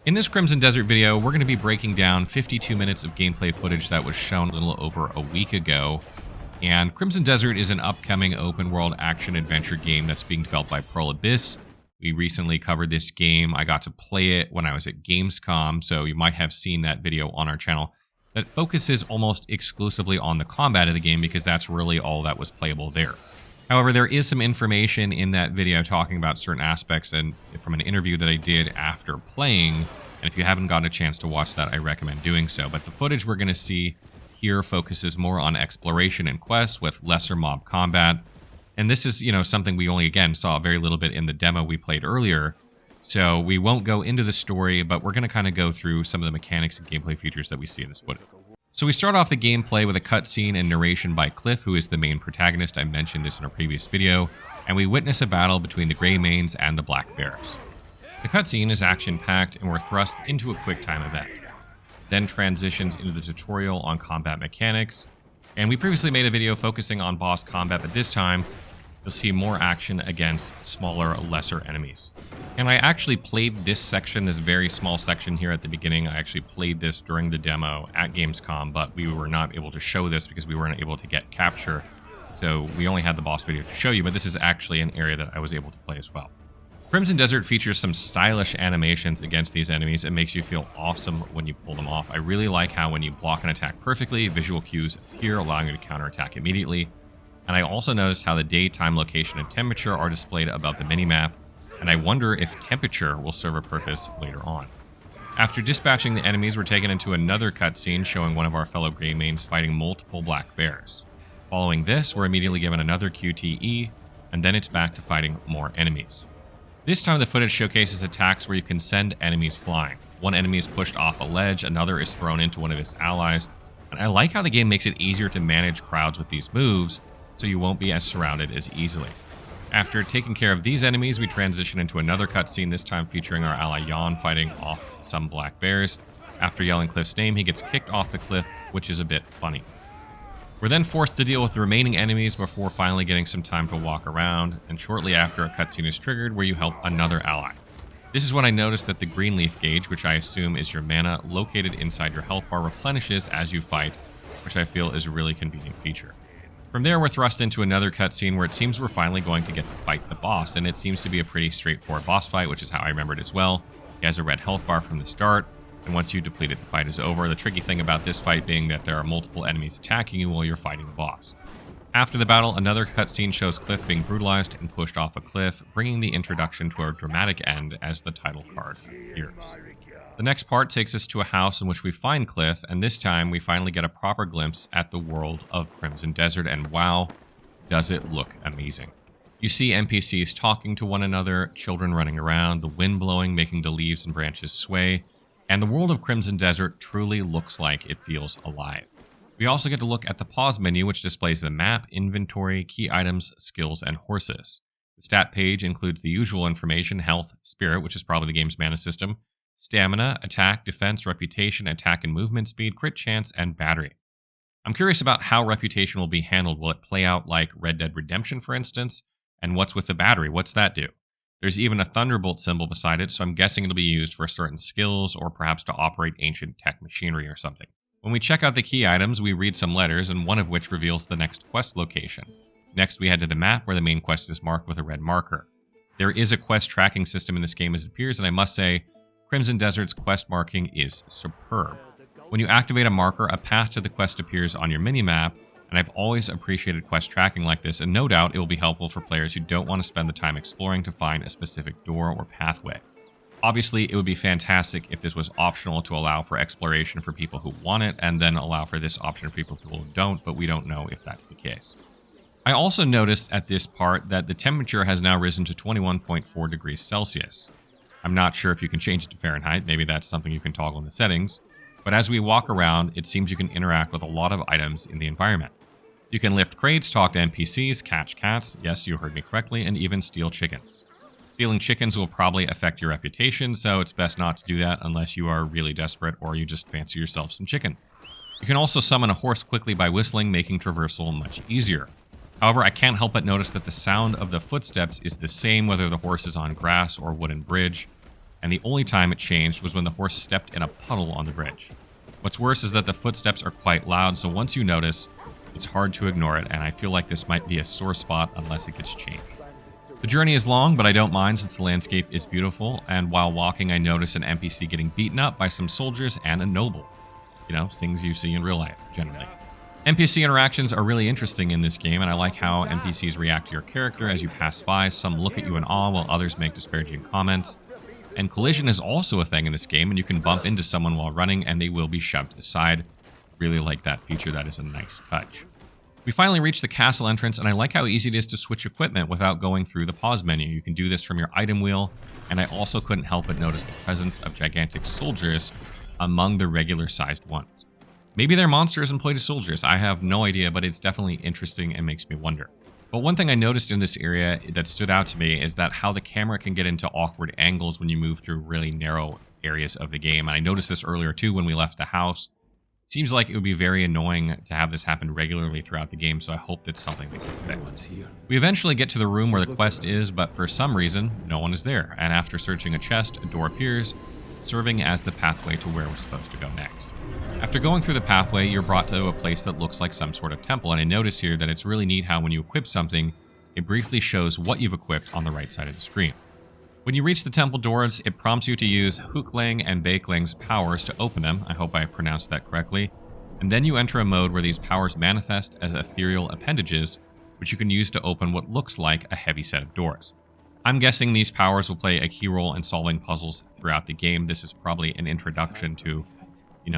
In this Crimson Desert video, we're going to be breaking down 52 minutes of gameplay footage that was shown a little over a week ago. And Crimson Desert is an upcoming open-world action-adventure game that's being developed by Pearl Abyss. We recently covered this game. I got to play it when I was at Gamescom, so you might have seen that video on our channel. That focuses almost exclusively on the combat of the game because that's really all that was playable there. However, there is some information in that video talking about certain aspects and from an interview that I did after playing. And if you haven't gotten a chance to watch that, I recommend doing so. But the footage we're going to see here focuses more on exploration and quests with lesser mob combat. And this is, something we only, again, saw very little bit in the demo we played earlier. So we won't go into the story, but we're going to kind of go through some of the mechanics and gameplay features that we see in this footage. So we start off the gameplay with a cutscene and narration by Cliff, who is the main protagonist. I mentioned this in a previous video. And we witness a battle between the Greymanes and the Black Bears. The cutscene is action-packed, and we're thrust into a quick-time event. Then transitions into the tutorial on combat mechanics. And we previously made a video focusing on boss combat, but this time you'll see more action against smaller, lesser enemies. And I actually played this section, this very small section here at the beginning. I actually played this during the demo at Gamescom, but we were not able to show this because we weren't able to get capture. So we only had the boss video to show you, but this is actually an area that I was able to play as well. Crimson Desert features some stylish animations against these enemies. It makes you feel awesome when you pull them off. I really like how when you block an attack perfectly, visual cues appear, allowing you to counterattack immediately. And I also noticed how the daytime location and temperature are displayed above the minimap, and I wonder if temperature will serve a purpose later on. After dispatching the enemies, we're taken into another cutscene showing one of our fellow Greymanes fighting multiple Black Bears. Following this, we're immediately given another QTE, and then it's back to fighting more enemies. This time the footage showcases attacks where you can send enemies flying. One enemy is pushed off a ledge, another is thrown into one of his allies, and I like how the game makes it easier to manage crowds with these moves, so you won't be as surrounded as easily. After taking care of these enemies, we transition into another cutscene, this time featuring our ally Jan fighting off some Black Bears. After yelling Cliff's name, he gets kicked off the cliff, which is a bit funny. We're then forced to deal with the remaining enemies before finally getting some time to walk around, and shortly after a cutscene is triggered where you help another ally. This is when I noticed that the green leaf gauge, which I assume is your mana located inside your health bar, replenishes as you fight, which I feel is a really convenient feature. From there, we're thrust into another cutscene where it seems we're finally going to get to fight the boss, and it seems to be a pretty straightforward boss fight, which is how I remembered as well. He has a red health bar from the start, and once you deplete it, the fight is over. The tricky thing about this fight being that there are multiple enemies attacking you while you're fighting the boss. After the battle, another cutscene shows Cliff being brutalized and pushed off a cliff, bringing the introduction to a dramatic end as the title card appears. The next part takes us to a house in which we find Cliff, and this time we finally get a proper glimpse at the world of Crimson Desert, and wow, does it look amazing. You see NPCs talking to one another, children running around, the wind blowing, making the leaves and branches sway, and the world of Crimson Desert truly looks like it feels alive. We also get to look at the pause menu, which displays the map, inventory, key items, skills, and horses. The stat page includes the usual information: health, spirit, which is probably the game's mana system, stamina, attack, defense, reputation, attack and movement speed, crit chance, and battery. I'm curious about how reputation will be handled. Will it play out like Red Dead Redemption, for instance? And what's with the battery? What's that do? There's even a thunderbolt symbol beside it, so I'm guessing it'll be used for certain skills or perhaps to operate ancient tech machinery or something. When we check out the key items, we read some letters, and one of which reveals the next quest location. Next, we head to the map where the main quest is marked with a red marker. There is a quest tracking system in this game as it appears, and I must say, Crimson Desert's quest marking is superb. When you activate a marker, a path to the quest appears on your minimap, and I've always appreciated quest tracking like this, and no doubt it will be helpful for players who don't want to spend the time exploring to find a specific door or pathway. Obviously, it would be fantastic if this was optional to allow for exploration for people who want it, and then allow for this option for people who don't, but we don't know if that's the case. I also noticed at this part that the temperature has now risen to 21.4 degrees Celsius. I'm not sure if you can change it to Fahrenheit, maybe that's something you can toggle in the settings, but as we walk around, it seems you can interact with a lot of items in the environment. You can lift crates, talk to NPCs, catch cats, yes, you heard me correctly, and even steal chickens. Stealing chickens will probably affect your reputation, so it's best not to do that unless you are really desperate or you just fancy yourself some chicken. You can also summon a horse quickly by whistling, making traversal much easier. However, I can't help but notice that the sound of the footsteps is the same whether the horse is on grass or wooden bridge, and the only time it changed was when the horse stepped in a puddle on the bridge. What's worse is that the footsteps are quite loud, so once you notice, it's hard to ignore it, and I feel like this might be a sore spot unless it gets changed. The journey is long, but I don't mind since the landscape is beautiful, and while walking I notice an NPC getting beaten up by some soldiers and a noble. You know, things you see in real life, generally. NPC interactions are really interesting in this game, and I like how NPCs react to your character as you pass by. Some look at you in awe, while others make disparaging comments. And collision is also a thing in this game, and you can bump into someone while running, and they will be shoved aside. Really like that feature. That is a nice touch. We finally reached the castle entrance, and I like how easy it is to switch equipment without going through the pause menu. You can do this from your item wheel, and I also couldn't help but notice the presence of gigantic soldiers among the regular-sized ones. Maybe they're monsters employed as soldiers. I have no idea, but it's definitely interesting and makes me wonder. But one thing I noticed in this area that stood out to me is that how the camera can get into awkward angles when you move through really narrow areas of the game. And I noticed this earlier too when we left the house. It seems like it would be very annoying to have this happen regularly throughout the game, so I hope that's something that gets fixed. We eventually get to the room where the quest is, but for some reason, no one is there. And after searching a chest, a door appears, serving as the pathway to where we're supposed to go next. After going through the pathway, you're brought to a place that looks like some sort of temple, and I notice here that it's really neat how when you equip something, it briefly shows what you've equipped on the right side of the screen. When you reach the temple doors, it prompts you to use Hookling and Bakeling's powers to open them. I hope I pronounced that correctly. And then you enter a mode where these powers manifest as ethereal appendages, which you can use to open what looks like a heavy set of doors. I'm guessing these powers will play a key role in solving puzzles throughout the game. This is probably an introduction to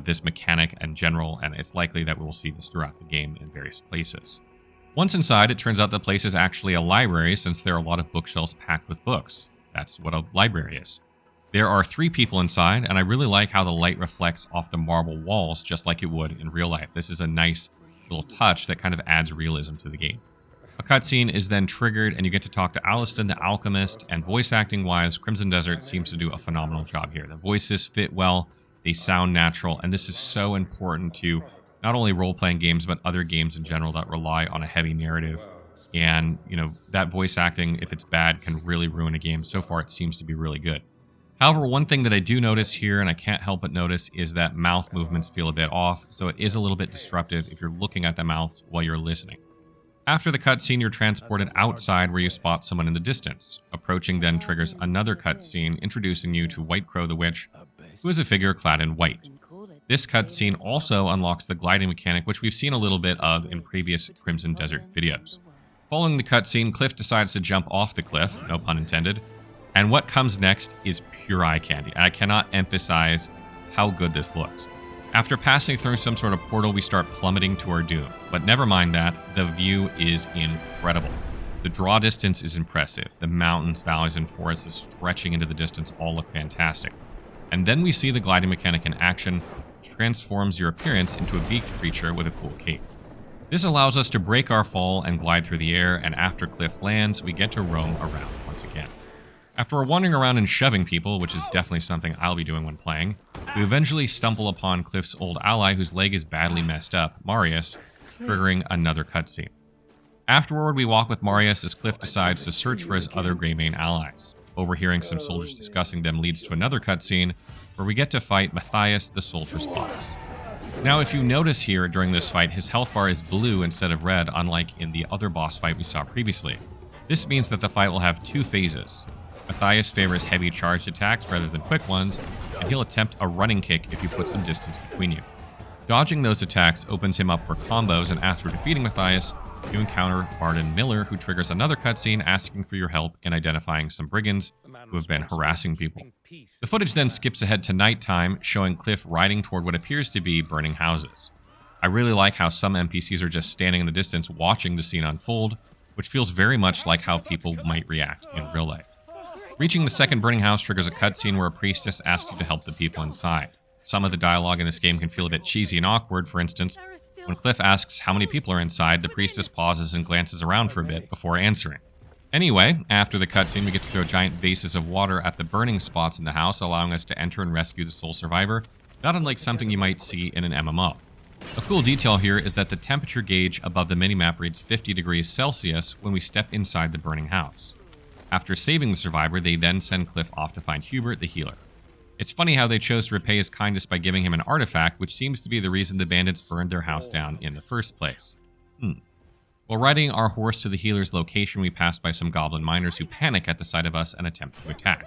this mechanic in general, and it's likely that we will see this throughout the game in various places. Once inside, it turns out the place is actually a library since there are a lot of bookshelves packed with books. That's what a library is. There are 3 people inside, and I really like how the light reflects off the marble walls just like it would in real life. This is a nice little touch that kind of adds realism to the game. A cutscene is then triggered, and you get to talk to Aliston the Alchemist, and voice acting-wise, Crimson Desert seems to do a phenomenal job here. The voices fit well, they sound natural, and this is so important to not only role-playing games, but other games in general that rely on a heavy narrative. And, that voice acting, if it's bad, can really ruin a game. So far, it seems to be really good. However, one thing that I do notice here, and I can't help but notice, is that mouth movements feel a bit off, so it is a little bit disruptive if you're looking at the mouth while you're listening. After the cutscene, you're transported outside where you spot someone in the distance. Approaching then triggers another cutscene, introducing you to White Crow the Witch, who is a figure clad in white. This cutscene also unlocks the gliding mechanic, which we've seen a little bit of in previous Crimson Desert videos. Following the cutscene, Cliff decides to jump off the cliff, no pun intended, and what comes next is pure eye candy. I cannot emphasize how good this looks. After passing through some sort of portal, we start plummeting to our doom. But never mind that, the view is incredible. The draw distance is impressive. The mountains, valleys, and forests stretching into the distance all look fantastic. And then we see the gliding mechanic in action, which transforms your appearance into a beaked creature with a cool cape. This allows us to break our fall and glide through the air, and after Cliff lands, we get to roam around once again. After wandering around and shoving people, which is definitely something I'll be doing when playing, we eventually stumble upon Cliff's old ally whose leg is badly messed up, Marius, triggering another cutscene. Afterward, we walk with Marius as Cliff decides to search for his other Greymane allies. Overhearing some soldiers discussing them leads to another cutscene where we get to fight Matthias, the soldier's boss. Now, if you notice here during this fight, his health bar is blue instead of red, unlike in the other boss fight we saw previously. This means that the fight will have 2 phases. Matthias favors heavy charged attacks rather than quick ones, and he'll attempt a running kick if you put some distance between you. Dodging those attacks opens him up for combos, and after defeating Matthias, you encounter Barden Miller, who triggers another cutscene asking for your help in identifying some brigands who have been harassing people. The footage then skips ahead to nighttime, showing Cliff riding toward what appears to be burning houses. I really like how some NPCs are just standing in the distance watching the scene unfold, which feels very much like how people might react in real life. Reaching the second burning house triggers a cutscene where a priestess asks you to help the people inside. Some of the dialogue in this game can feel a bit cheesy and awkward. For instance, when Cliff asks how many people are inside, the priestess pauses and glances around for a bit before answering. Anyway, after the cutscene, we get to throw giant vases of water at the burning spots in the house, allowing us to enter and rescue the sole survivor, not unlike something you might see in an MMO. A cool detail here is that the temperature gauge above the minimap reads 50 degrees Celsius when we step inside the burning house. After saving the survivor, they then send Cliff off to find Hubert, the healer. It's funny how they chose to repay his kindness by giving him an artifact, which seems to be the reason the bandits burned their house down in the first place. While riding our horse to the healer's location, we pass by some goblin miners who panic at the sight of us and attempt to attack.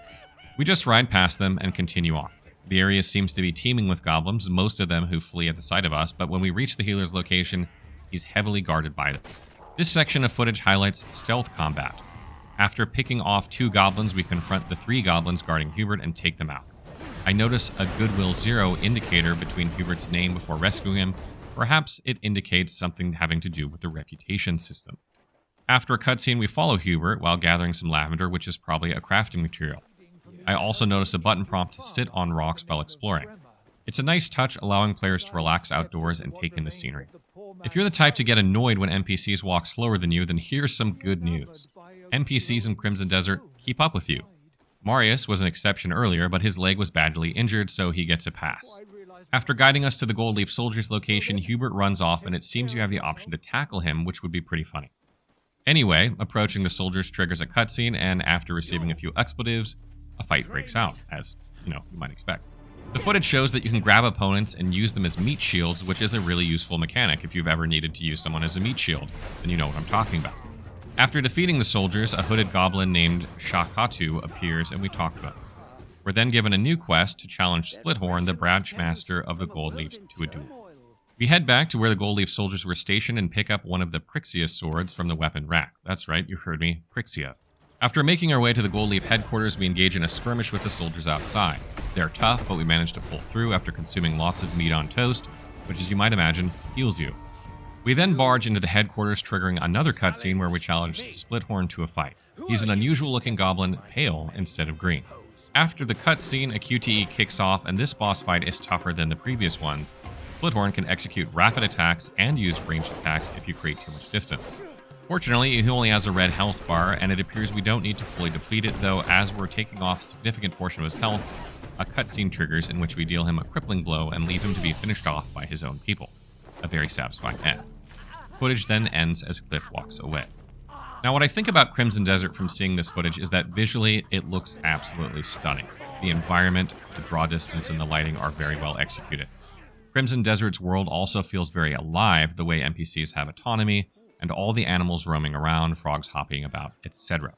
We just ride past them and continue on. The area seems to be teeming with goblins, most of them who flee at the sight of us, but when we reach the healer's location, he's heavily guarded by them. This section of footage highlights stealth combat. After picking off 2 goblins, we confront the 3 goblins guarding Hubert and take them out. I notice a Goodwill 0 indicator between Hubert's name before rescuing him. Perhaps it indicates something having to do with the reputation system. After a cutscene, we follow Hubert while gathering some lavender, which is probably a crafting material. I also notice a button prompt to sit on rocks while exploring. It's a nice touch, allowing players to relax outdoors and take in the scenery. If you're the type to get annoyed when NPCs walk slower than you, then here's some good news. NPCs in Crimson Desert keep up with you. Marius was an exception earlier, but his leg was badly injured, so he gets a pass. After guiding us to the Gold Leaf Soldier's location, Hubert runs off, and it seems you have the option to tackle him, which would be pretty funny. Anyway, approaching the soldiers triggers a cutscene, and after receiving a few expletives, a fight breaks out, as, you might expect. The footage shows that you can grab opponents and use them as meat shields, which is a really useful mechanic. If you've ever needed to use someone as a meat shield, then you know what I'm talking about. After defeating the soldiers, a hooded goblin named Shakatu appears, and we talk to him. We're then given a new quest to challenge Splithorn, the branch master of the Gold Leafs, to a duel. We head back to where the Gold Leaf soldiers were stationed and pick up one of the Prixia swords from the weapon rack. That's right, you heard me, Prixia. After making our way to the Gold Leaf headquarters, we engage in a skirmish with the soldiers outside. They're tough, but we manage to pull through after consuming lots of meat on toast, which, as you might imagine, heals you. We then barge into the headquarters, triggering another cutscene where we challenge Splithorn to a fight. He's an unusual-looking goblin, pale instead of green. After the cutscene, a QTE kicks off, and this boss fight is tougher than the previous ones. Splithorn can execute rapid attacks and use ranged attacks if you create too much distance. Fortunately, he only has a red health bar, and it appears we don't need to fully deplete it, though as we're taking off a significant portion of his health, a cutscene triggers in which we deal him a crippling blow and leave him to be finished off by his own people. A very satisfying end. Footage then ends as Cliff walks away. Now, what I think about Crimson Desert from seeing this footage is that visually, it looks absolutely stunning. The environment, the draw distance, and the lighting are very well executed. Crimson Desert's world also feels very alive, the way NPCs have autonomy, and all the animals roaming around, frogs hopping about, etc.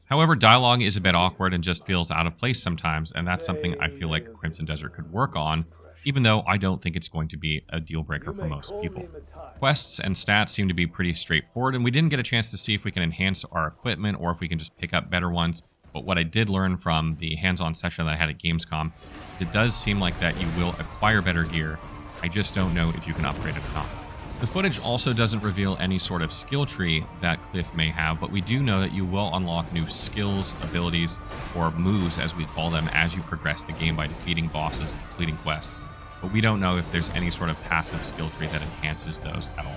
However, dialogue is a bit awkward and just feels out of place sometimes, and that's something I feel like Crimson Desert could work on, even though I don't think it's going to be a deal breaker for most people. Quests and stats seem to be pretty straightforward, and we didn't get a chance to see if we can enhance our equipment or if we can just pick up better ones, but what I did learn from the hands-on session that I had at Gamescom, it does seem like that you will acquire better gear. I just don't know if you can upgrade it or not. The footage also doesn't reveal any sort of skill tree that Cliff may have, but we do know that you will unlock new skills, abilities, or moves as we call them as you progress the game by defeating bosses and completing quests. But we don't know if there's any sort of passive skill tree that enhances those at all.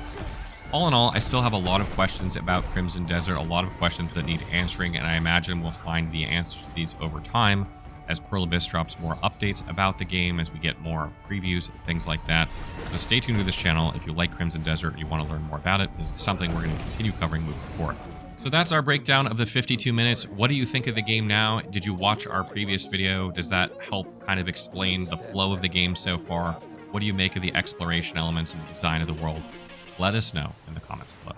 All in all, I still have a lot of questions about Crimson Desert, a lot of questions that need answering, and I imagine we'll find the answers to these over time as Pearl Abyss drops more updates about the game, as we get more previews, things like that. So stay tuned to this channel if you like Crimson Desert and you want to learn more about it. This is something we're going to continue covering moving forward. So that's our breakdown of the 52 minutes. What do you think of the game now? Did you watch our previous video? Does that help kind of explain the flow of the game so far? What do you make of the exploration elements and the design of the world? Let us know in the comments below.